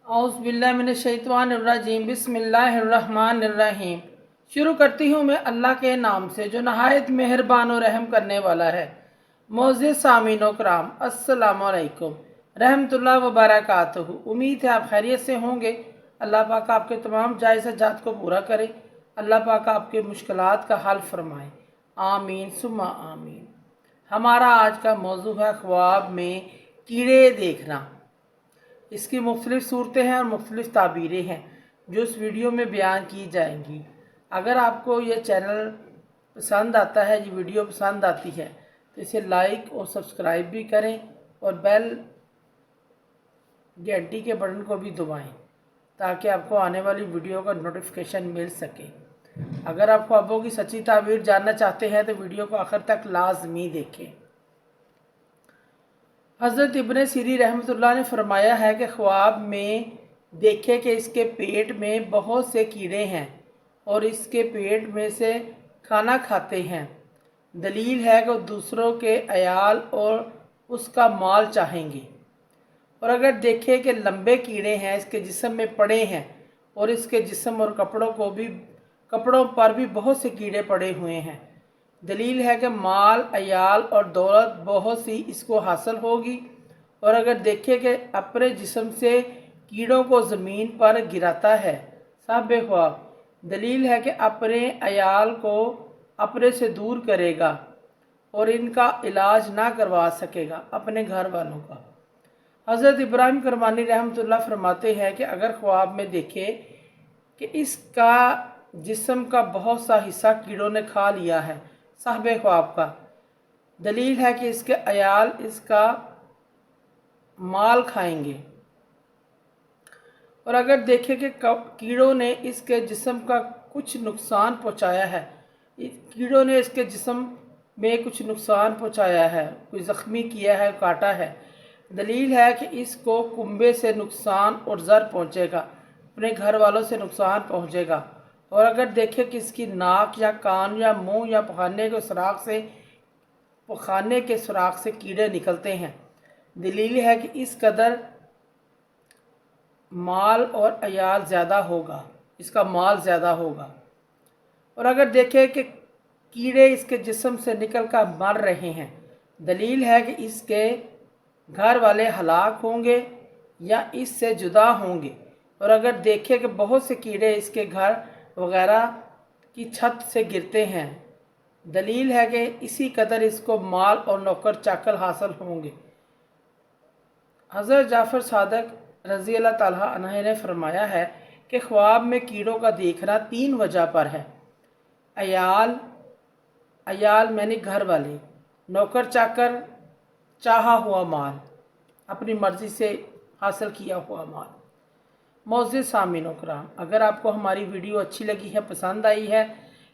औज़ुबिल्लाहिमिनश्शैतानिर्रजीम बिस्मिल्लाहिर्रहमानिर्रहीम। शुरू करती हूँ मैं अल्लाह के नाम से जो नहायत मेहरबान और रहम करने वाला है। मोअज़्ज़िज़ सामीनो कराम, अस्सलामु अलैकुम रहमतुल्लाहि व बरकातुहू। उम्मीद है आप खैरियत से होंगे। अल्लाह पाक आपके तमाम जायज़ हजात को पूरा करे। अल्लाह पाक आपके मुश्किलात का हल फरमाए। आमीन सुम्मा आमीन। हमारा आज का मौजू है ख्वाब में कीड़े देखना। इसकी मुख्तलिफ़ सूरतें हैं और मुख्तलिफ़ ताबीरें हैं जो इस वीडियो में बयान की जाएंगी। अगर आपको ये चैनल पसंद आता है, ये वीडियो पसंद आती है, तो इसे लाइक और सब्सक्राइब भी करें और बेल घंटी के बटन को भी दबाएं ताकि आपको आने वाली वीडियो का नोटिफिकेशन मिल सके। अगर आप ख्वाबों की सच्ची ताबीर जानना चाहते हैं तो वीडियो को आखिर तक लाजमी देखें। हज़रत इब्न सीरी रहमतुल्लाह ने फरमाया है कि ख्वाब में देखे कि इसके पेट में बहुत से कीड़े हैं और इसके पेट में से खाना खाते हैं। दलील है कि दूसरों के अयाल और उसका माल चाहेंगे। और अगर देखे कि लंबे कीड़े हैं इसके जिस्म में पड़े हैं और इसके जिस्म और कपड़ों पर भी बहुत से कीड़े पड़े हुए हैं, दलील है कि माल, अयाल और दौलत बहुत सी इसको हासिल होगी। और अगर देखे कि अपने जिस्म से कीड़ों को ज़मीन पर गिराता है, साहब ख्वाब, दलील है कि अपने अयाल को अपने से दूर करेगा और इनका इलाज ना करवा सकेगा अपने घर वालों का। हज़रत इब्राहिम करमानी रहमतुल्लाह फरमाते हैं कि अगर ख्वाब में देखे कि इसका जिस्म का बहुत सा हिस्सा कीड़ों ने खा लिया है, साहब ख्वाब का, दलील है कि इसके अयाल इसका माल खाएंगे। और अगर देखे कि कीड़ों ने इसके जिस्म का कुछ नुकसान पहुंचाया है, कीड़ों ने इसके जिस्म में कुछ नुकसान पहुंचाया है, कोई ज़ख्मी किया है, काटा है, दलील है कि इसको कुंबे से नुकसान और ज़र पहुंचेगा, अपने घर वालों से नुकसान पहुंचेगा। और अगर देखे कि इसकी नाक या कान या मुंह या पखाने के सुराख से कीड़े निकलते हैं, दलील है कि इस कदर माल और अयाल ज़्यादा होगा, इसका माल ज़्यादा होगा। और अगर देखे कि कीड़े इसके जिस्म से निकल कर मर रहे हैं, दलील है कि इसके घर वाले हलाक होंगे या इससे जुदा होंगे। और अगर देखे कि बहुत से कीड़े इसके घर वगैरह की छत से गिरते हैं, दलील है कि इसी कदर इसको माल और नौकर चाकर हासिल होंगे। हज़रत जाफ़र सादक रज़ी अल्लाह ताला अन्हु ने फरमाया है कि ख्वाब में कीड़ों का देखना 3 वजह पर है। अयाल मैंने घर वाले, नौकर चाकर, चाहा हुआ माल, अपनी मर्ज़ी से हासिल किया हुआ माल। मोअज़्ज़िज़ सामीनो कराम, अगर आपको हमारी वीडियो अच्छी लगी है, पसंद आई है,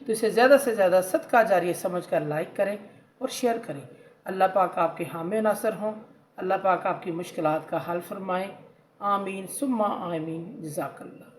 तो इसे ज़्यादा से ज़्यादा सदका जारिया समझकर लाइक करें और शेयर करें। अल्लाह पाक आपके हामी नासर हों। अल्लाह पाक आपकी मुश्किलात का हल फरमाएँ। आमीन सुम्मा आमीन। जज़ाकल्लाह।